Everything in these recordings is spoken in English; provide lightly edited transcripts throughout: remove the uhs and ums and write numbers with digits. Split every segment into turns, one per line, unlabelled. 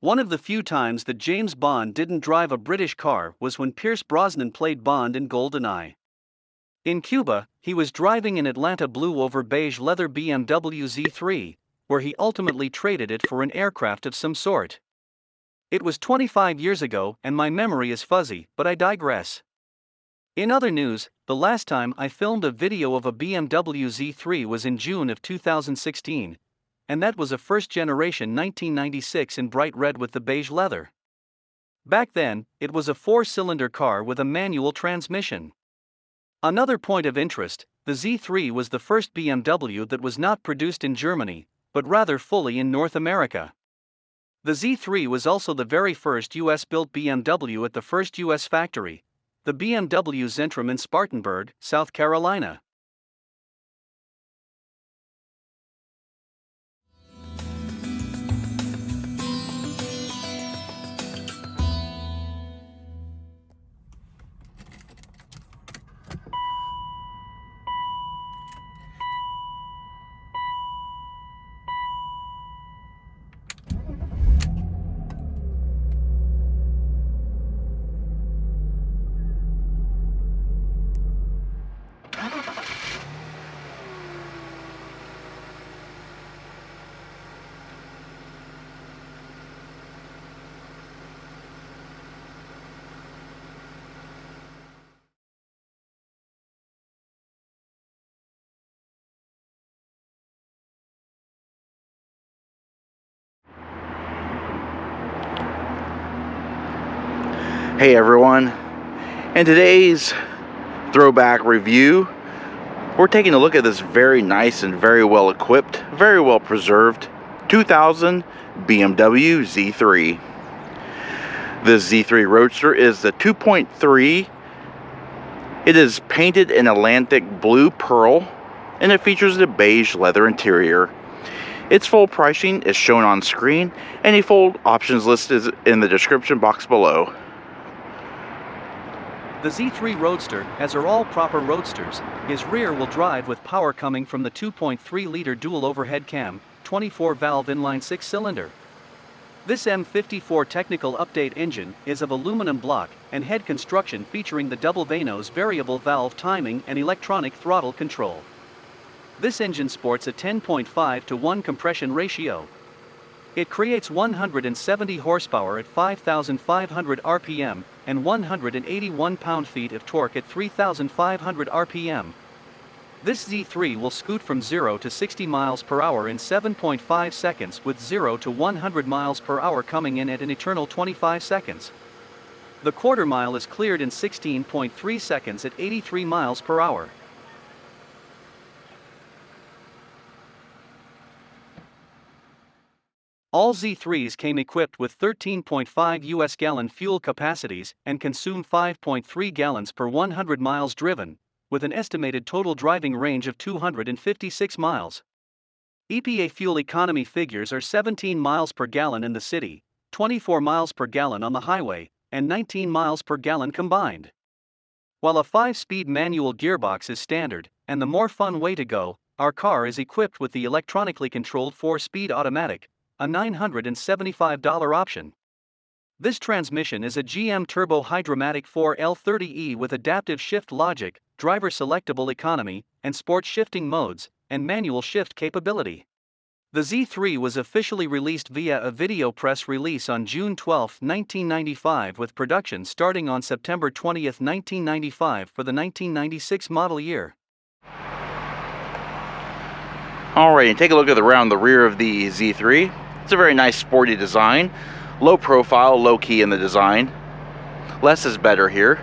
One of the few times that James Bond didn't drive a British car was when Pierce Brosnan played Bond in GoldenEye. In Cuba, he was driving an Atlanta blue over beige leather BMW Z3, where he ultimately traded it for an aircraft of some sort. It was 25 years ago and my memory is fuzzy, but I digress. In other news, the last time I filmed a video of a BMW Z3 was in June of 2016, and that was a first-generation 1996 in bright red with the beige leather. Back then, it was a 4-cylinder car with a manual transmission. Another point of interest, the Z3 was the first BMW that was not produced in Germany, but rather fully in North America. The Z3 was also the very first US-built BMW at the first US factory, the BMW Z3 in Spartanburg, South Carolina.
Hey everyone, in today's throwback review, we're taking a look at this very nice and very well equipped, very well preserved 2000 BMW Z3. This Z3 Roadster is the 2.3. It is painted in Atlantic blue pearl and it features a beige leather interior. Its full pricing is shown on screen and a full options list is in the description box below.
The Z3 Roadster, as are all proper Roadsters, is rear-wheel drive with power coming from the 2.3-liter dual overhead cam, 24-valve inline 6-cylinder. This M54 technical update engine is of aluminum block and head construction featuring the double Vanos variable valve timing and electronic throttle control. This engine sports a 10.5 to 1 compression ratio. It creates 170 horsepower at 5,500 RPM and 181 pound-feet of torque at 3,500 RPM. This Z3 will scoot from 0 to 60 miles per hour in 7.5 seconds with 0 to 100 miles per hour coming in at an eternal 25 seconds. The quarter mile is cleared in 16.3 seconds at 83 miles per hour. All Z3s came equipped with 13.5 US gallon fuel capacities and consume 5.3 gallons per 100 miles driven, with an estimated total driving range of 256 miles. EPA fuel economy figures are 17 miles per gallon in the city, 24 miles per gallon on the highway, and 19 miles per gallon combined. While a 5-speed manual gearbox is standard, and the more fun way to go, our car is equipped with the electronically controlled 4-speed automatic, a $975 option. This transmission is a GM Turbo Hydromatic 4L30E with adaptive shift logic, driver selectable economy, and sport shifting modes, and manual shift capability. The Z3 was officially released via a video press release on June 12, 1995 with production starting on September 20, 1995 for the 1996 model year.
Alright, and take a look at around the rear of the Z3. It's a very nice sporty design. Low profile, low key in the design. Less is better here.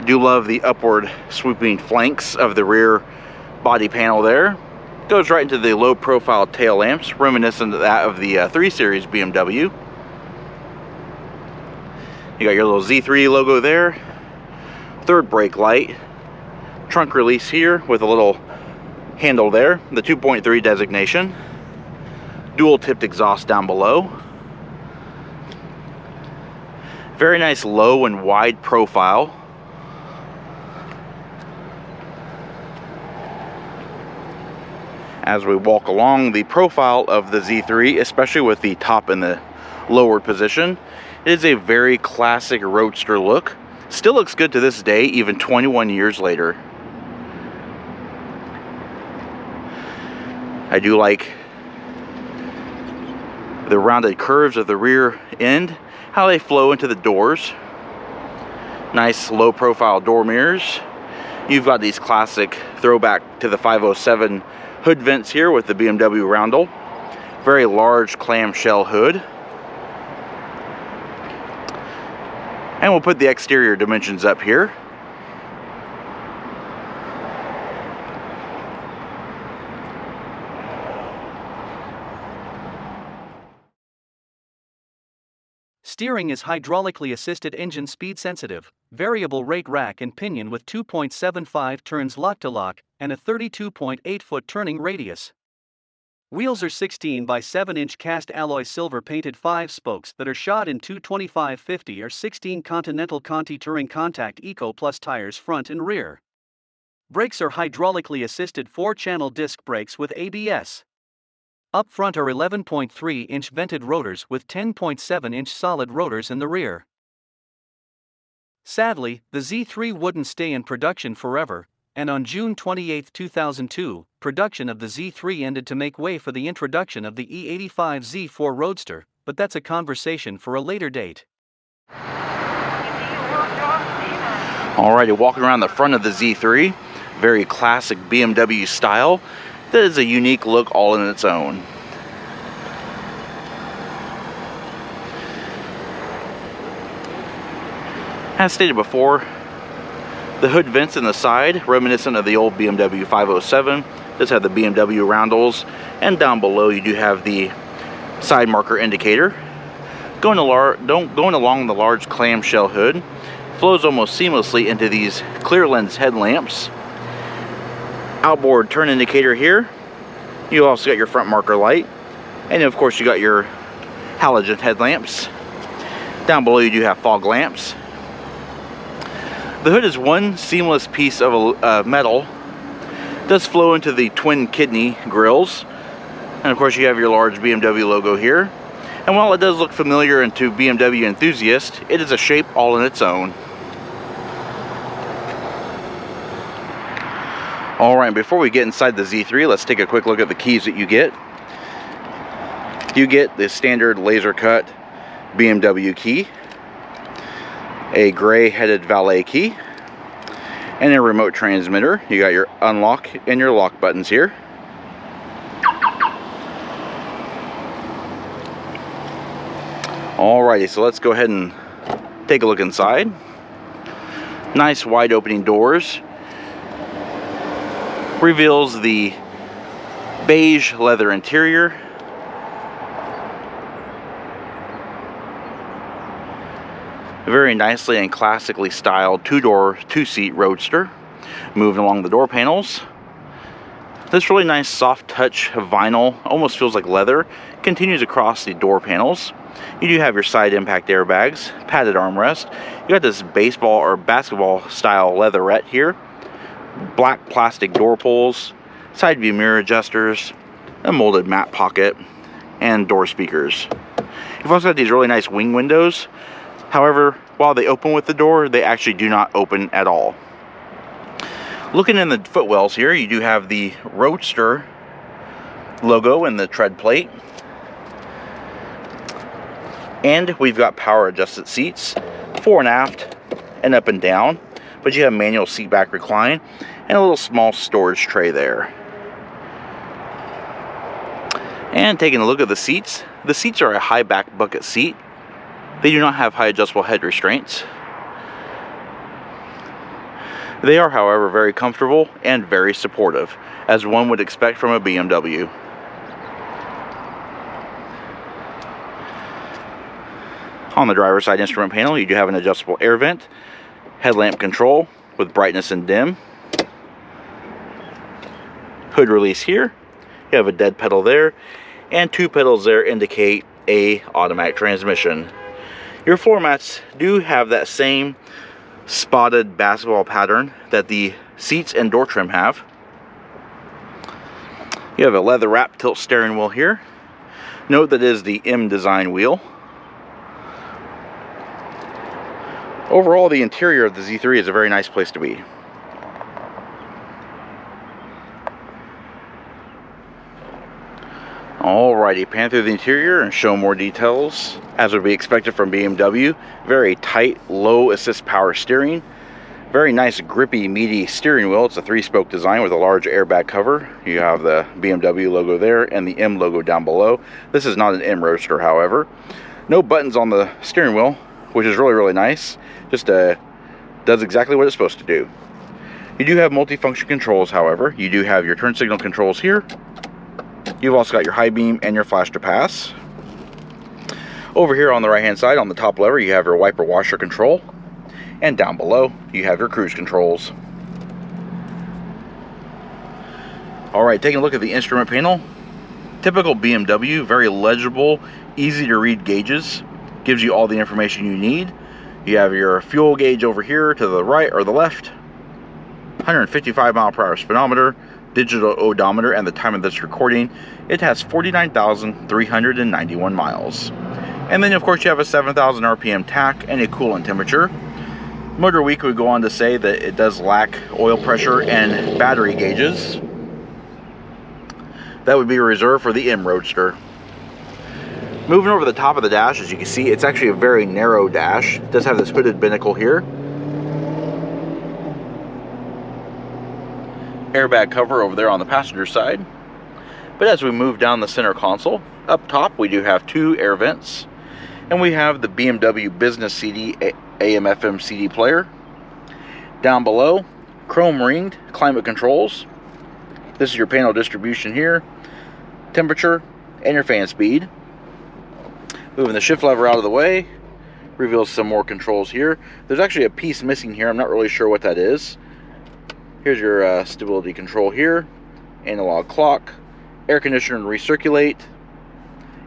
Do love the upward swooping flanks of the rear body panel there. Goes right into the low profile tail lamps, reminiscent of that of the 3 Series BMW. You got your little Z3 logo there. Third brake light. Trunk release here with a little handle there, the 2.3 designation. Dual tipped exhaust down below. Very nice low and wide profile. as we walk along the profile of the Z3, especially with the top in the lowered position. It is a very classic Roadster look. Still looks good to this day, even 21 years later. I do like the rounded curves of the rear end, how they flow into the doors. Nice low profile door mirrors. You've got these classic throwback to the 507 hood vents here with the BMW roundel. Very large clamshell hood. And we'll put the exterior dimensions up here.
Steering is hydraulically assisted, engine speed sensitive, variable rate rack and pinion with 2.75 turns lock-to-lock and a 32.8-foot turning radius. Wheels are 16 by 7-inch cast alloy silver painted 5 spokes that are shod in 225/50 or 16 Continental Conti Touring Contact Eco Plus tires front and rear. Brakes are hydraulically assisted 4-channel disc brakes with ABS. Up front are 11.3-inch vented rotors with 10.7-inch solid rotors in the rear. Sadly, the Z3 wouldn't stay in production forever, and on June 28, 2002, production of the Z3 ended to make way for the introduction of the E85 Z4 Roadster, but that's a conversation for a later date.
Alrighty, walking around the front of the Z3, very classic BMW style. That is a unique look all in its own. As stated before, the hood vents in the side, reminiscent of the old BMW 507, does have the BMW roundels, and down below you do have the side marker indicator. Going along the large clamshell hood, flows almost seamlessly into these clear lens headlamps. Outboard turn indicator here. You also got your front marker light, and of course you got your halogen headlamps. Down below you do have fog lamps. The hood is one seamless piece of metal. It does flow into the twin kidney grills, and of course you have your large BMW logo here. And while it does look familiar and to BMW enthusiasts, it is a shape all in its own. Alright, before we get inside the Z3, let's take a quick look at the keys that you get. You get the standard laser cut BMW key, a gray headed valet key, and a remote transmitter. You got your unlock and your lock buttons here. Alrighty, so let's go ahead and take a look inside. Nice wide opening doors. Reveals the beige leather interior. Very nicely and classically styled two-door, two-seat Roadster. Moving along the door panels. This really nice soft touch of vinyl, almost feels like leather, continues across the door panels. You do have your side impact airbags, padded armrest. You got this baseball or basketball style leatherette here. Black plastic door pulls, side view mirror adjusters, a molded mat pocket, and door speakers. You've also got these really nice wing windows. However, while they open with the door, they actually do not open at all. Looking in the footwells here, you do have the Roadster logo in the tread plate. And we've got power adjusted seats, fore and aft, and up and down. But you have manual seat back recline and a little small storage tray there. And taking a look at the seats are a high back bucket seat. They do not have high adjustable head restraints. They are, however, very comfortable and very supportive, as one would expect from a BMW. On the driver's side instrument panel, you do have an adjustable air vent, headlamp control with brightness and dim. Hood release here. You have a dead pedal there, and two pedals there indicate a automatic transmission. Your floor mats do have that same spotted basketball pattern that the seats and door trim have. You have a leather wrap tilt steering wheel here. Note that it is the M design wheel. Overall, the interior of the Z3 is a very nice place to be. Alrighty, pan through the interior and show more details. As would be expected from BMW, very tight, low assist power steering. Very nice, grippy, meaty steering wheel. It's a 3-spoke design with a large airbag cover. You have the BMW logo there and the M logo down below. This is not an M Roadster, however. No buttons on the steering wheel, which is really nice. Just does exactly what it's supposed to do. You do have multifunction controls, however. You do have your turn signal controls here. You've also got your high beam and your flash to pass. Over here on the right hand side, on the top lever, you have your wiper washer control. And down below, you have your cruise controls. Alright, taking a look at the instrument panel. Typical BMW, very legible, easy to read gauges. Gives you all the information you need. You have your fuel gauge over here to the right or the left. 155 mile per hour speedometer, digital odometer, and the time of this recording, it has 49,391 miles. And then of course you have a 7,000 RPM tach and a coolant temperature. Motor Week would go on to say that it does lack oil pressure and battery gauges. That would be reserved for the M Roadster. Moving over the top of the dash, as you can see, it's actually a very narrow dash. It does have this hooded binnacle here. Airbag cover over there on the passenger side. But as we move down the center console, up top we do have 2 air vents. And we have the BMW Business CD AM/FM CD player. Down below, chrome ringed climate controls. This is your panel distribution here, temperature, and your fan speed. Moving the shift lever out of the way reveals some more controls here. There's actually a piece missing here. I'm not really sure what that is. Here's your stability control here, analog clock, air conditioner and recirculate,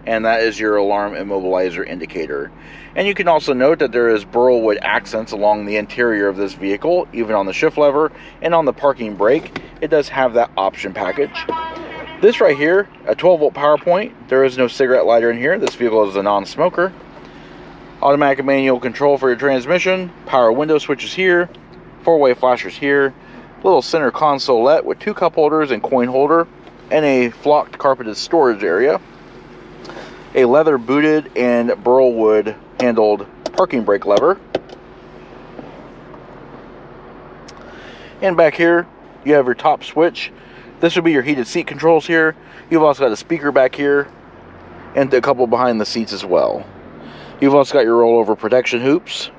and that is your alarm immobilizer indicator. And you can also note that there is burlwood accents along the interior of this vehicle, even on the shift lever and on the parking brake. It does have that option package. This right here, a 12-volt power point. There is no cigarette lighter in here. This vehicle is a non-smoker. Automatic manual control for your transmission. Power window switches here. 4-way flashers here. Little center consolette with 2 cup holders and coin holder. And a flocked carpeted storage area. A leather booted and burlwood handled parking brake lever. And back here, you have your top switch. This would be your heated seat controls here. You've also got a speaker back here and a couple behind the seats as well. You've also got your rollover protection hoops.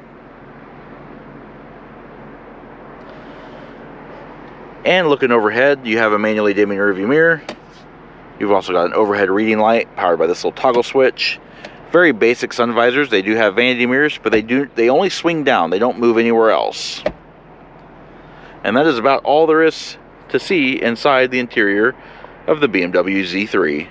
And looking overhead, you have a manually dimming rearview mirror. You've also got an overhead reading light powered by this little toggle switch. Very basic sun visors. They do have vanity mirrors, but they only swing down. They don't move anywhere else. And that is about all there is to see inside the interior of the BMW Z3.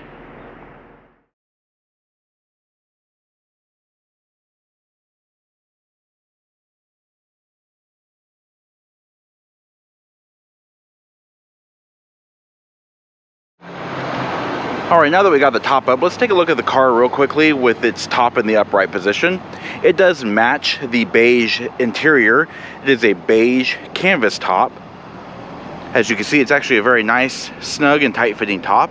Alright, now that we got the top up, let's take a look at the car real quickly with its top in the upright position. It does match the beige interior. It is a beige canvas top. As you can see, it's actually a very nice, snug and tight-fitting top.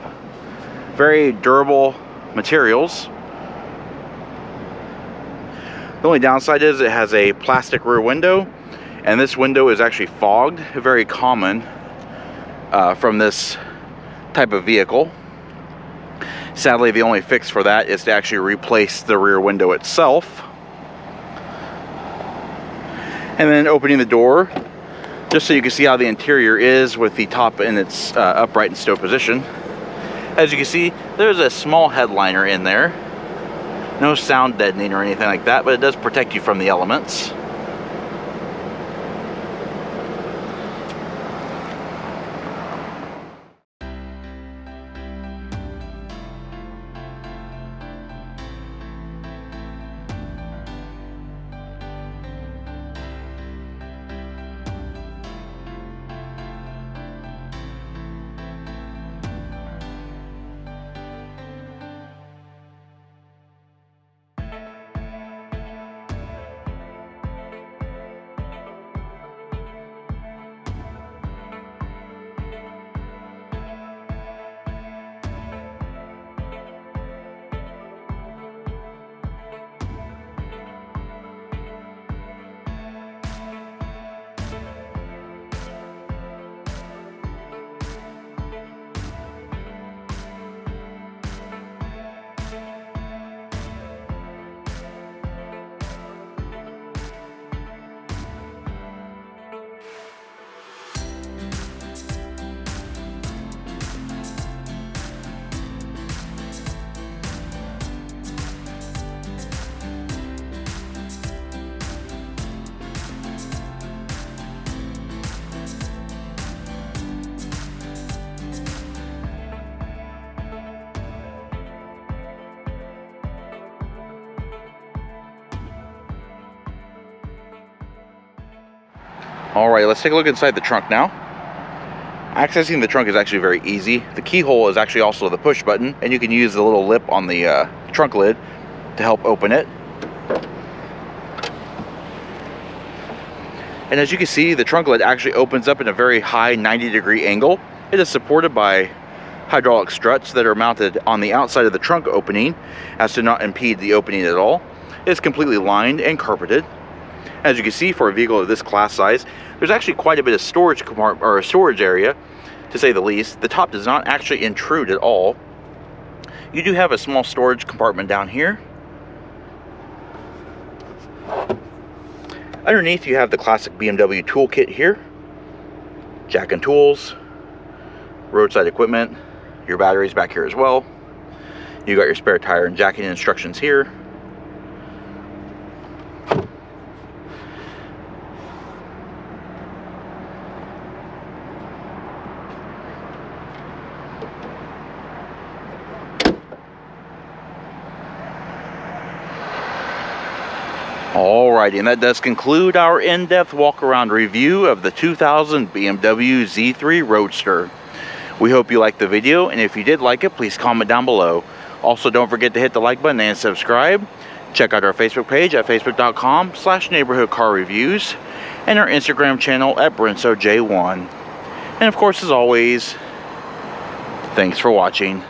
Very durable materials. The only downside is it has a plastic rear window, and this window is actually fogged, very common from this type of vehicle. Sadly, the only fix for that is to actually replace the rear window itself. And then opening the door, just so you can see how the interior is with the top in its upright and stow position. As you can see, there's a small headliner in there. No sound deadening or anything like that, but it does protect you from the elements. Alright, let's take a look inside the trunk now. Accessing the trunk is actually very easy. The keyhole is actually also the push button, and you can use the little lip on the trunk lid to help open it. And as you can see, the trunk lid actually opens up in a very high 90-degree angle. It is supported by hydraulic struts that are mounted on the outside of the trunk opening as to not impede the opening at all. It is completely lined and carpeted. As you can see, for a vehicle of this class size, there's actually quite a bit of storage compartment, or a storage area, to say the least. The top does not actually intrude at all. You do have a small storage compartment down here. Underneath, you have the classic BMW toolkit here. Jack and tools, roadside equipment, your batteries back here as well. You got your spare tire and jacking instructions here. Alrighty, and that does conclude our in-depth walk-around review of the 2000 BMW Z3 Roadster. We hope you liked the video, and if you did like it, please comment down below. Also, don't forget to hit the like button and subscribe. Check out our Facebook page at facebook.com/neighborhoodcarreviews and our Instagram channel at BrensoJ1. And of course, as always, thanks for watching.